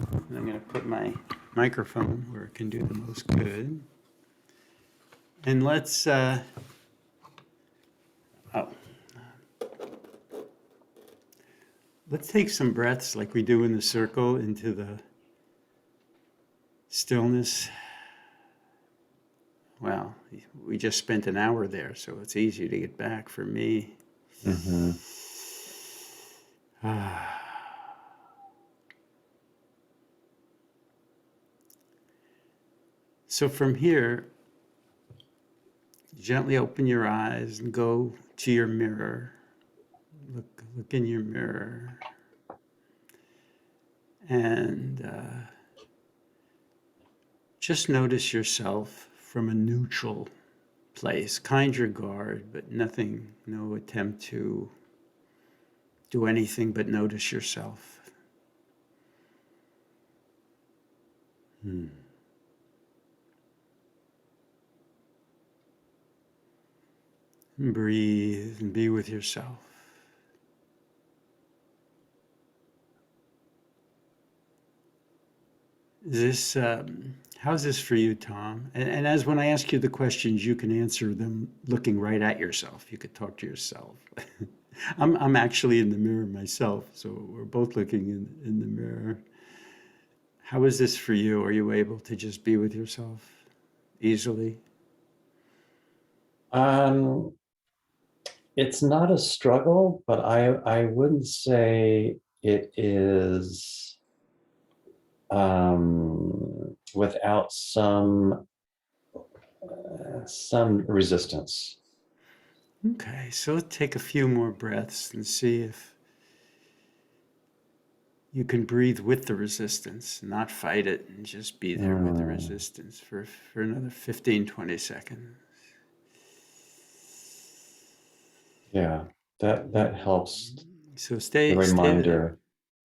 I'm going to put my microphone where it can do the most good. And oh, let's take some breaths like we do in the circle into the stillness. Well, we just spent an hour there, so it's easy to get back for me. Mm-hmm. So from here, gently open your eyes and go to your mirror. Look in your mirror. And just notice yourself from a neutral place. Kind regard, but nothing, no attempt to do anything but notice yourself. And breathe and be with yourself. Is this, how's this for you, Tom? And as when I ask you the questions, you can answer them looking right at yourself. You could talk to yourself. I'm actually in the mirror myself, so we're both looking in the mirror. How is this for you? Are you able to just be with yourself easily? Um, it's not a struggle, but I wouldn't say it is without some resistance. Okay, so let's take a few more breaths and see if you can breathe with the resistance, not fight it, and just be there with the Mm, resistance for another 15, 20 seconds. yeah, that helps. So The stay there. reminder.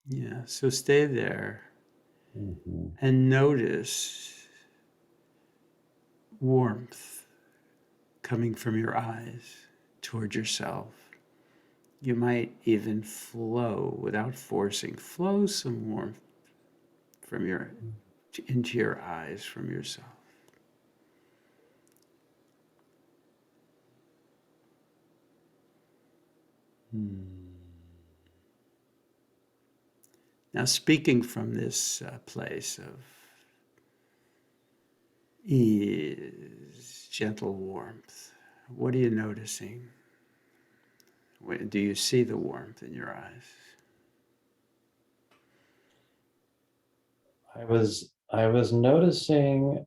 Yeah, so stay there Mhm. and notice warmth coming from your eyes toward yourself. You might even flow without forcing, flow some warmth from your into your eyes from yourself. Now, speaking from this place of ease, gentle warmth, what are you noticing? Do you see the warmth in your eyes? I was noticing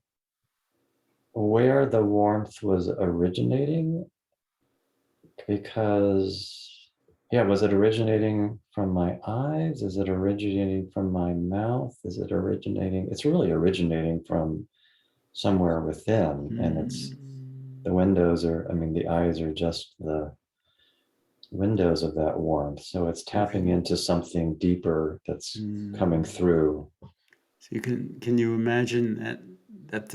where the warmth was originating because yeah, was it originating from my eyes? Is it originating from my mouth? Is it originating? It's really originating from somewhere within, and it's Mm. the windows are, I mean, the eyes are just the windows of that warmth. So it's So tapping into something deeper that's coming mm, through. so can you imagine that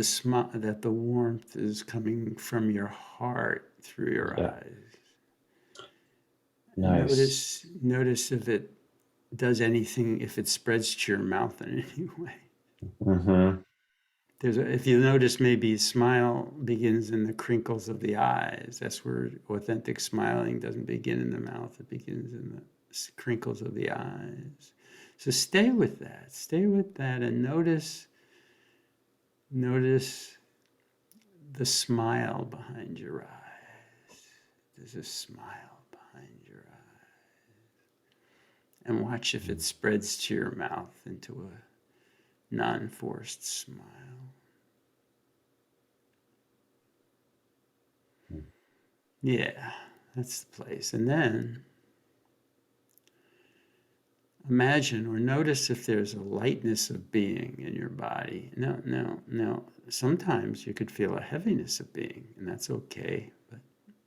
the warmth is coming from your heart through your Yeah, eyes? And nice. notice if it does anything, if it spreads to your mouth in any way. Mm-hmm. If you notice, maybe smile begins in the crinkles of the eyes. That's where authentic smiling doesn't begin in the mouth; it begins in the crinkles of the eyes. So stay with that. Stay with that, and notice the smile behind your eyes. There's a smile behind your eyes, and watch if it spreads to your mouth into a non-forced smile. Yeah, that's the place. And then imagine or notice if there's a lightness of being in your body. No. Sometimes you could feel a heaviness of being, and that's okay, but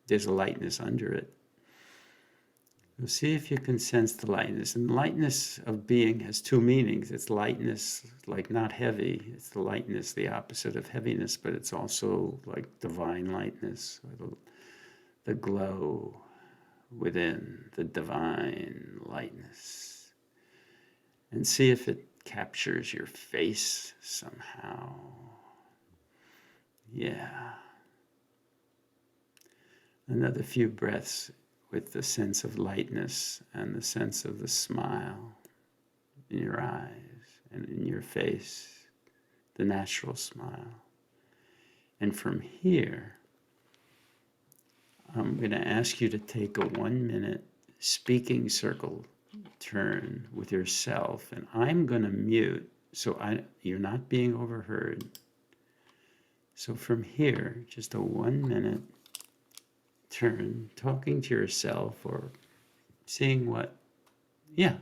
there's a lightness under it. So see if you can sense the lightness. And lightness of being has two meanings. It's lightness, like not heavy. It's the lightness, the opposite of heaviness, but it's also like divine lightness, or the glow within, the divine lightness. And see if it captures your face somehow. Yeah. Another few breaths with the sense of lightness and the sense of the smile in your eyes and in your face, the natural smile. And from here, I'm going to ask you to take a 1 minute speaking circle turn with yourself, and I'm going to mute so you're not being overheard. So from here, just a 1 minute turn, talking to yourself or seeing what,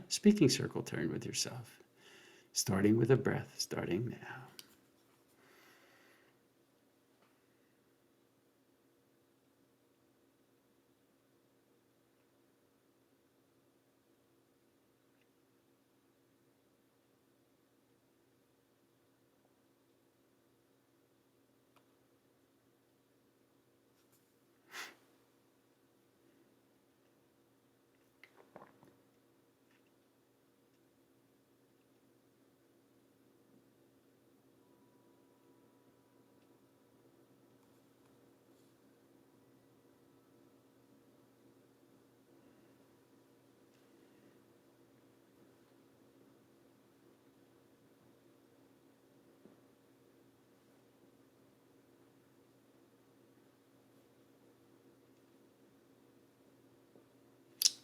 speaking circle turn with yourself, starting with a breath, starting now.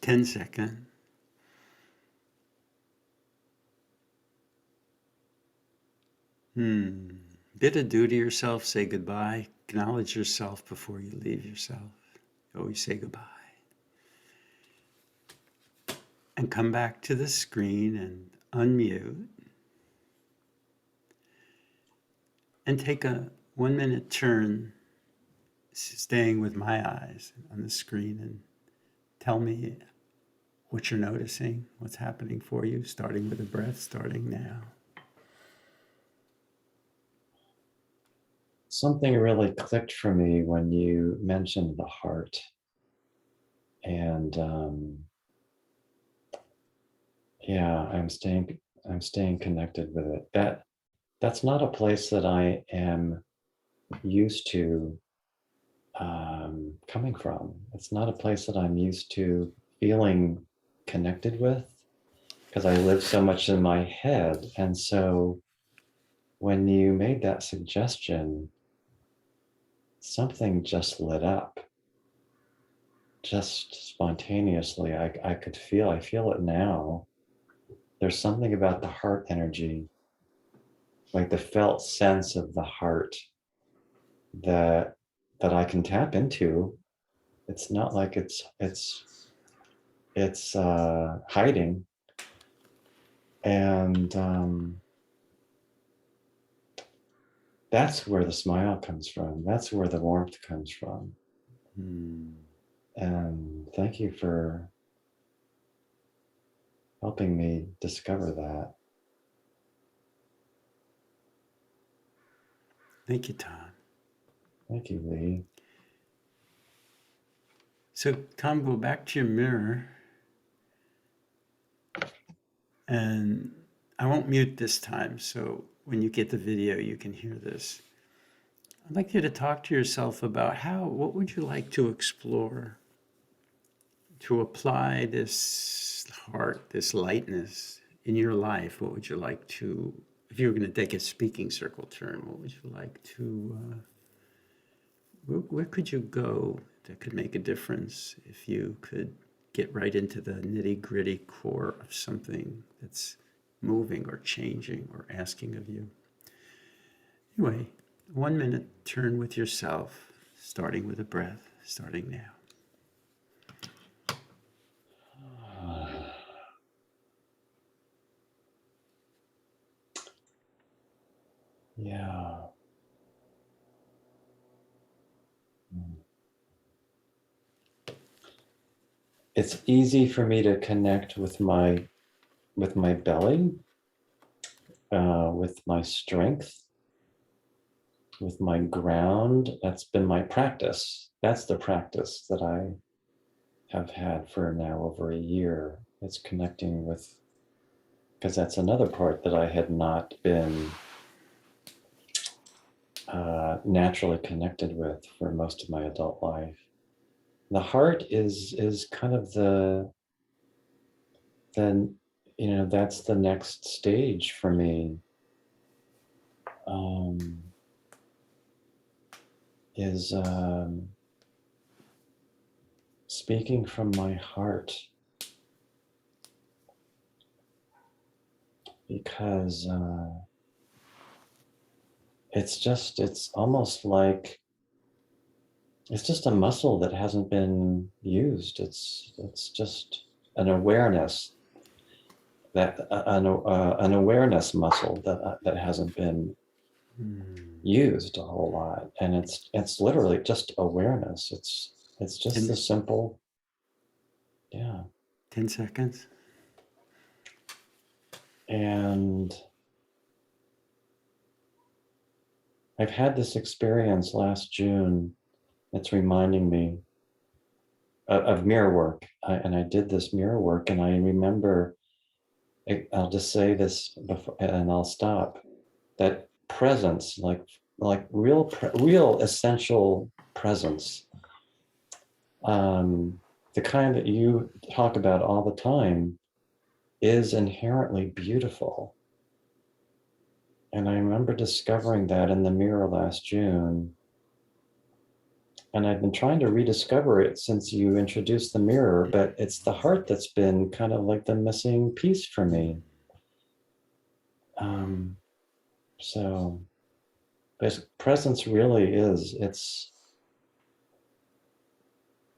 Ten seconds. Bit of do to yourself, say goodbye. Acknowledge yourself before you leave yourself. Always say goodbye. And come back to the screen and unmute. And take a 1 minute turn, staying with my eyes on the screen, and tell me what you're noticing, what's happening for you, starting with a breath, starting now. Something really clicked for me when you mentioned the heart. And I'm staying connected with it. That's not a place that I am used to coming from. It's not a place that I'm used to feeling connected with, because I live so much in my head. And so when you made that suggestion, something just lit up, just spontaneously. I feel it now. There's something about the heart energy, like the felt sense of the heart, that I can tap into. It's not like it's hiding. And that's where the smile comes from. That's where the warmth comes from. And thank you for helping me discover that. Thank you, Tom. Thank you, Lee. So, Tom, go back to your mirror. And I won't mute this time, so when you get the video, you can hear this. I'd like you to talk to yourself about what would you like to explore to apply this heart, this lightness in your life? What would you like to, if you were going to take a speaking circle turn, what would you like to, where could you go that could make a difference if you could get right into the nitty-gritty core of something that's moving or changing or asking of you? Anyway, 1 minute turn with yourself, starting with a breath, starting now. Yeah. It's easy for me to connect with my belly, with my strength, with my ground. That's been my practice. That's the practice that I have had for now over a year. It's connecting with because that's another part that I had not been naturally connected with for most of my adult life. The heart is kind of then that's the next stage for me, um, is speaking from my heart, because it's almost like it's just a muscle that hasn't been used. It's just an awareness an awareness muscle that hasn't been used a whole lot, and it's literally just awareness. It's just the 10, simple, yeah. 10 seconds. And I've had this experience last June. It's reminding me of mirror work, and I did this mirror work, and I remember. I'll just say this before, and I'll stop. That presence, like real essential presence, the kind that you talk about all the time, is inherently beautiful. And I remember discovering that in the mirror last June. And I've been trying to rediscover it since you introduced the mirror, but it's the heart that's been kind of like the missing piece for me. Um, so presence really is,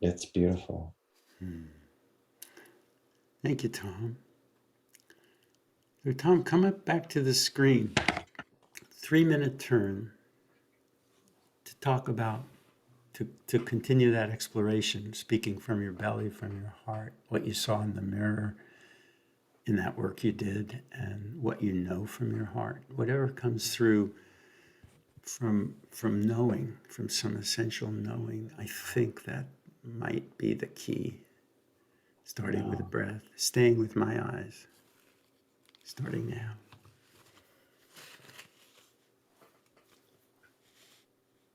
it's beautiful. Thank you, Tom. So Tom, come up back to the screen. 3-minute turn to talk about, to continue that exploration, speaking from your belly, from your heart, what you saw in the mirror in that work you did, and what you know from your heart. Whatever comes through from knowing, from some essential knowing, I think that might be the key. Starting with the breath, staying with my eyes, starting now.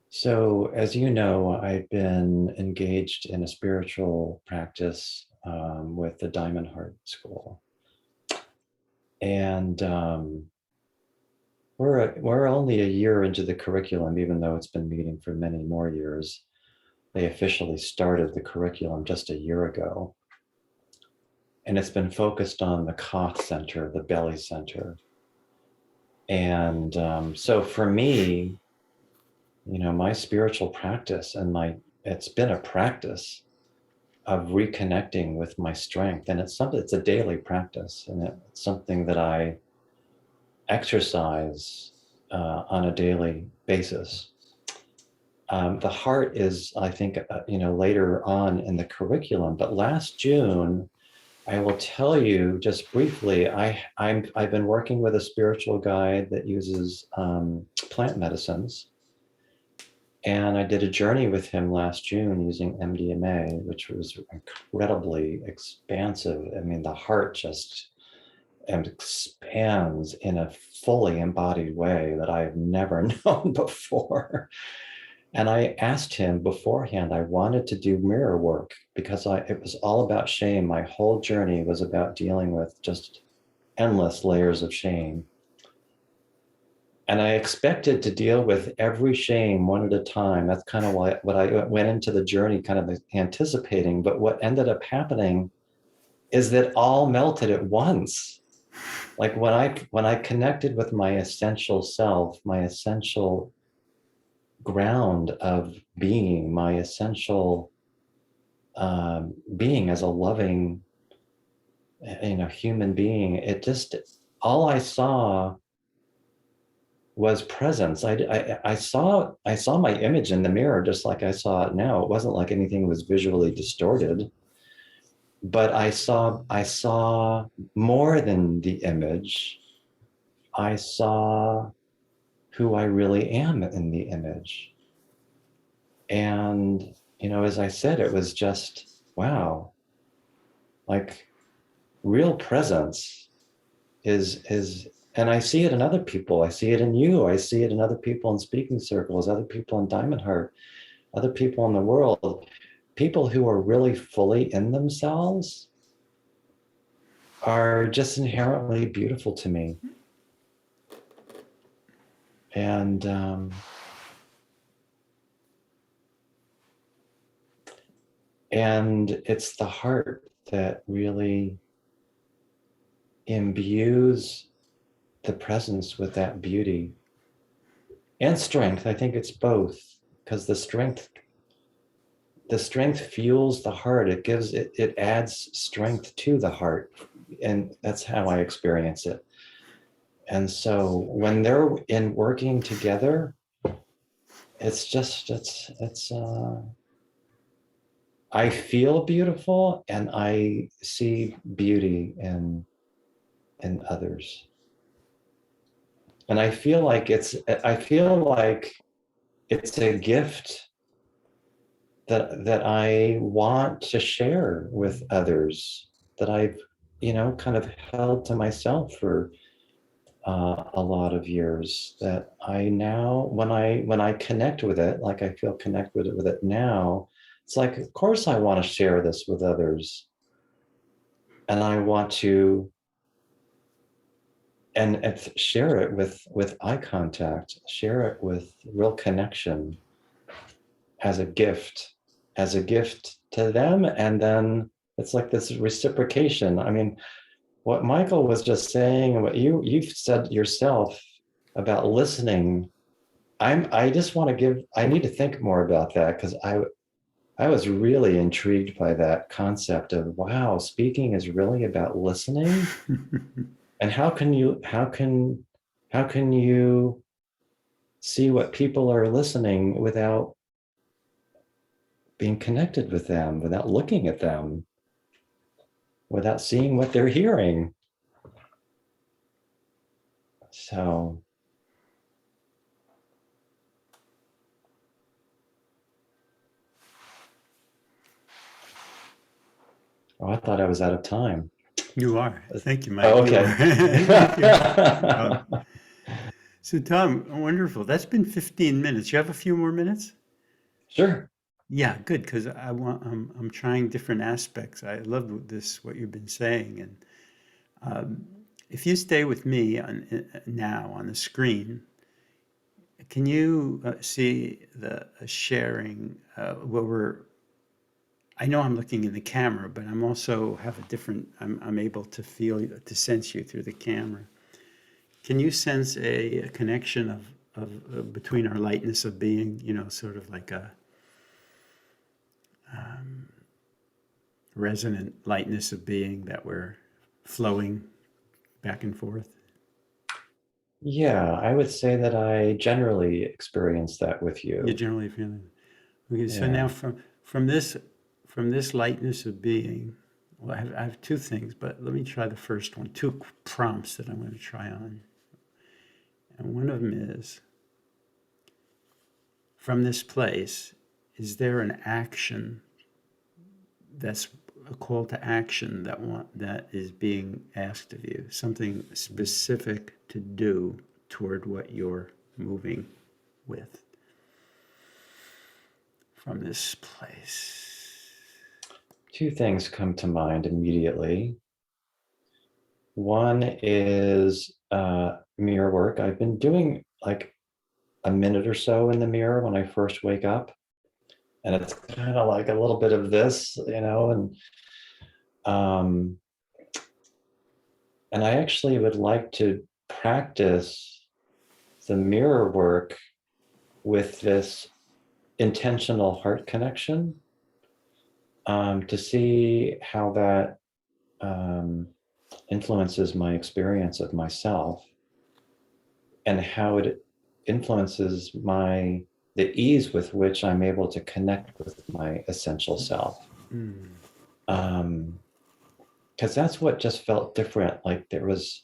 So, as you know, I've been engaged in a spiritual practice with the Diamond Heart School, and we're only a year into the curriculum, even though it's been meeting for many more years. They officially started the curriculum just a year ago, and it's been focused on the Ka center, the belly center. And so, for me, my spiritual practice it's been a practice of reconnecting with my strength, and it's a daily practice, and it's something that I exercise on a daily basis. The heart is, I think, later on in the curriculum, but last June, I will tell you just briefly, I've been working with a spiritual guide that uses plant medicines. And I did a journey with him last June using MDMA, which was incredibly expansive. I mean, the heart just expands in a fully embodied way that I have never known before. And I asked him beforehand, I wanted to do mirror work because it was all about shame. My whole journey was about dealing with just endless layers of shame. And I expected to deal with every shame one at a time. That's kind of what I went into the journey kind of anticipating. But what ended up happening is that all melted at once. Like when I connected with my essential self, my essential ground of being, my essential being as a loving, human being, it just, all I saw was presence. I saw my image in the mirror just like I saw it now. It wasn't like anything was visually distorted, but I saw more than the image. I saw who I really am in the image. And, as I said, it was just, wow, like real presence is and I see it in other people. I see it in you. I see it in other people in speaking circles, other people in Diamond Heart, other people in the world. People who are really fully in themselves are just inherently beautiful to me. And it's the heart that really imbues the presence with that beauty and strength. I think it's both, because the strength fuels the heart. It adds strength to the heart, and that's how I experience it. And so when they're in working together, I feel beautiful, and I see beauty in others. And I feel like it's a gift that I want to share with others, that I've, kind of held to myself for a lot of years, that I now, when I connect with it, like I feel connected with it now, it's like, of course I want to share this with others. And I want to, and share it with eye contact, share it with real connection, as a gift to them. And then it's like this reciprocation. I mean, what Michael was just saying, and what you've said yourself about listening, I just want to I need to think more about that, because I was really intrigued by that concept of, wow, speaking is really about listening. And how can you see what people are listening without being connected with them, without looking at them, without seeing what they're hearing? So I thought I was out of time. You are. Thank you, Mike. Oh, You okay. are. So, Tom, wonderful. That's been 15 minutes. You have a few more minutes? Sure. Yeah, good, because I'm trying different aspects. I love this, what you've been saying. And if you stay with me now on the screen, can you see the sharing where I know I'm looking in the camera, but I'm also have a different, I'm able to to sense you through the camera. Can you sense a connection of between our lightness of being, sort of like a resonant lightness of being that we're flowing back and forth? Yeah, I would say that I generally experience that with You you. generally feeling. Okay, so Yeah. now from this lightness of being, well, I have two things, but let me try the first one. Two prompts that I'm going to try on, and one of them is, from this place, is there an action that's a call to action that is being asked of you, something specific to do toward what you're moving with from this place? Two things come to mind immediately. One is mirror work. I've been doing like a minute or so in the mirror when I first wake up. And it's kind of like a little bit of this, um, and I actually would like to practice the mirror work with this intentional heart connection, to see how that influences my experience of myself, and how it influences the ease with which I'm able to connect with my essential self. Because that's what just felt different. Like there was,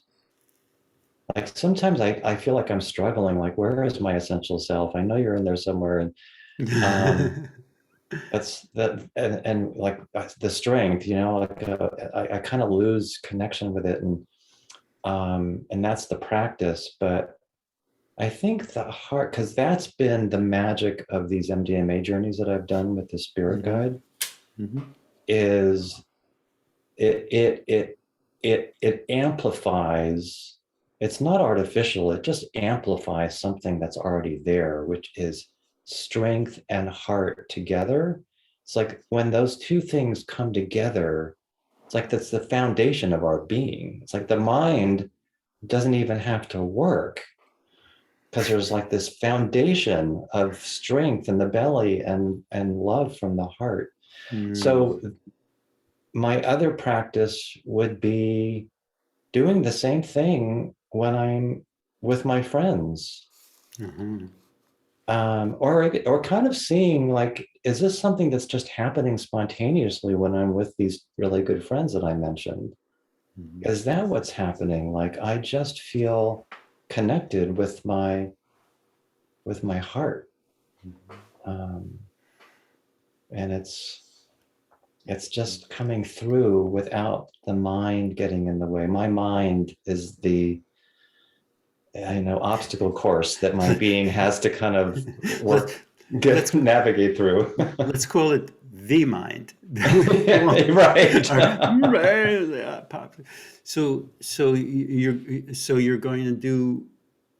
like sometimes I feel like I'm struggling, like, where is my essential self? I know you're in there somewhere. And that's that, and like the strength, like I kind of lose connection with it. And And that's the practice. But I think the heart, because that's been the magic of these MDMA journeys that I've done with the spirit Mhm. guide, Mhm. is it amplifies. It's not artificial. It just amplifies something that's already there, which is strength and heart together. It's like when those two things come together, it's like that's the foundation of our being. It's like the mind doesn't even have to work because there's like this foundation of strength in the belly and love from the heart. So Mm. my other practice would be doing the same thing when I'm with my friends, Uh-huh. or kind of seeing like, is this something that's just happening spontaneously when I'm with these really good friends that I mentioned? Mhm. Is that what's happening? Like I just feel connected with my heart, um, and it's just coming through without the mind getting in the way. My mind is the, I know, obstacle course that my being has to kind of Let, work, get let's navigate through. let's call it the mind. Right. So you're going to do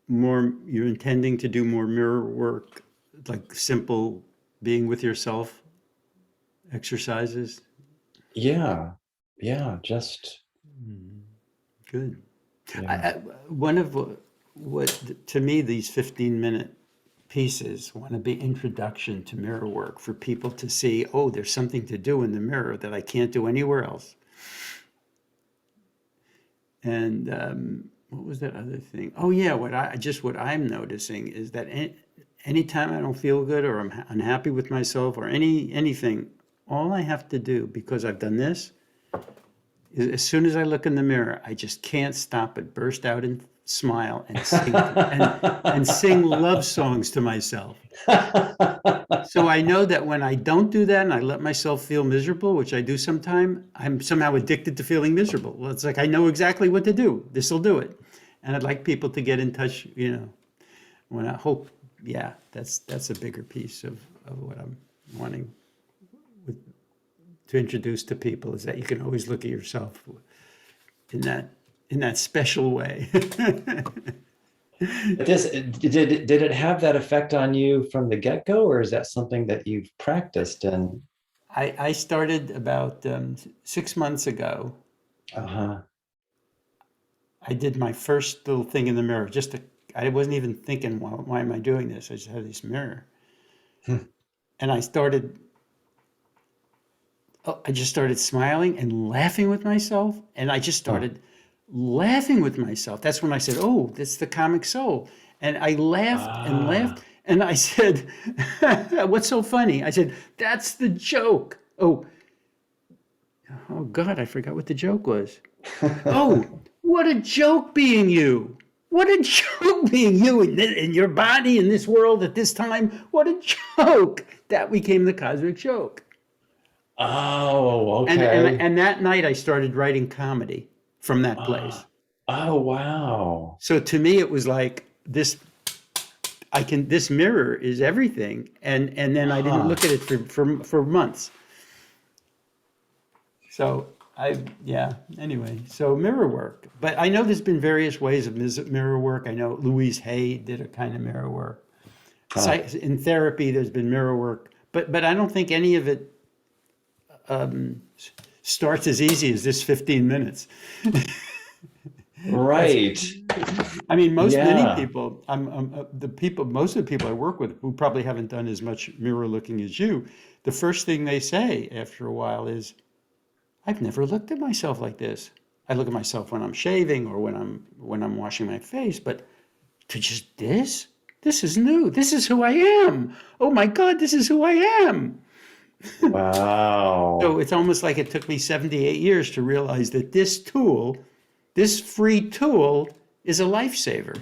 more. You're intending to do more mirror work, like simple being with yourself exercises. Yeah. Yeah. Just, Good. I, yeah. I, one of what to me these 15-minute pieces want to be introduction to mirror work for people to see, oh, there's something to do in the mirror that I can't do anywhere else. And what was that other thing? Oh yeah, what I'm noticing is that anytime I don't feel good or I'm unhappy with myself or anything, all I have to do, because I've done this, is as soon as I look in the mirror, I just can't stop but burst out and smile and sing love songs to myself. So I know that when I don't do that and I let myself feel miserable, which I do sometime, I'm somehow addicted to feeling miserable. Well, it's like I know exactly what to do. This will do it. And I'd like people to get in touch, when I hope, yeah, that's a bigger piece of what I'm wanting with, to introduce to people, is that you can always look at yourself in that special way. Did it have that effect on you from the get-go, or is that something that you've practiced and I started about 6 months ago. uh-huh. I did my first little thing in the mirror. I wasn't even thinking, why am I doing this? I just had this mirror, Hmm. and I just started smiling and laughing with myself, and I just Huh. started laughing with myself. That's when I said, "Oh, that's the comic soul," and I laughed and laughed, Ah. and I said, "What's so funny?" I said, "That's the joke." Oh God, I forgot what the joke was. Oh, what a joke being you. What a joke being you in your body in this world at this time. What a joke. That became the cosmic joke. Oh, And, and, okay. and that night I started writing comedy from that place. Oh, wow. So to me, it was like this mirror is everything. And then I didn't Huh. look at it for months. So yeah, anyway, so mirror work. But I know there's been various ways of mirror work. I know Louise Hay did a kind of mirror work. Huh. In therapy, there's been mirror work, but I don't think any of it starts as easy as this 15 minutes. That's, Right. I mean, many Yeah. people, most of the people I work with who probably haven't done as much mirror looking as you, the first thing they say after a while is, I've never looked at myself like this. I look at myself when I'm shaving or when I'm washing my face, but to just this is new. This is who I am. Oh my God, this is who I am. So Wow. it's almost like it took me 78 years to realize that this free tool, is a lifesaver.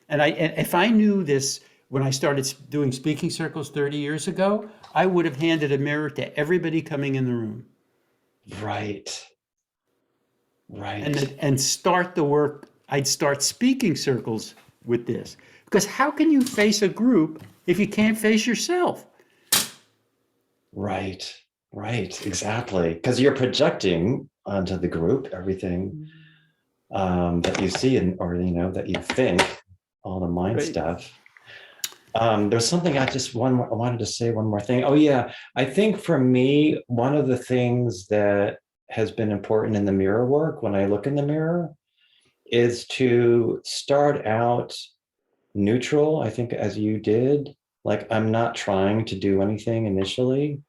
And if I knew this when I started doing speaking circles 30 years ago, I would have handed a mirror to everybody coming in the room. Right. Right. and start the work. I'd start speaking circles with this, because how can you face a group if you can't face yourself? Right. Right. Exactly. Because you're projecting onto the group everything that you see and or that you think, all the mind Right. stuff. There's something I wanted to say one more thing. Oh yeah, I think for me, one of the things that has been important in the mirror work when I look in the mirror is to start out neutral. I think as you did, like I'm not trying to do anything initially,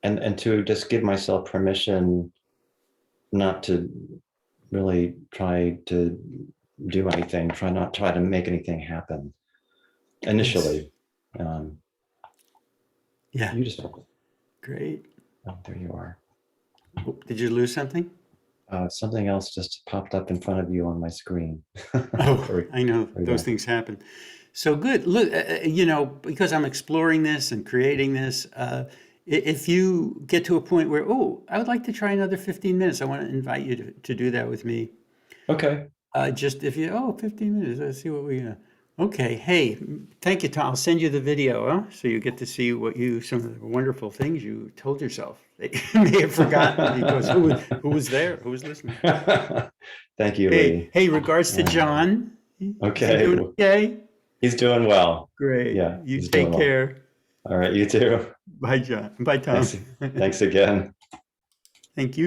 and to just give myself permission not to really try to do anything, try to make anything happen Yes. initially. Um, Yeah. Beautiful. Great. Oh, there you are. Oh, did you lose something? Something else just popped up in front of you on my screen. Oh, There I know we those go. things happen. So good. Look, because I'm exploring this and creating this, if you get to a point where, oh, I would like to try another 15 minutes, I want to invite you to do that with me. Okay. Just if you, oh, 15 minutes, let's see what okay. Hey, thank you, Tom. I'll send you the video, huh? So you get to see some of the wonderful things you told yourself that you may have forgotten because who was there? Who was listening? Thank you, Hey, Lee. hey, regards to Uh, John. Is he okay. doing okay? He's doing well. Great. Yeah, You he's doing take well. care. All right, you too. Bye, John. Bye, Tom. Thanks. Thanks again. Thank you.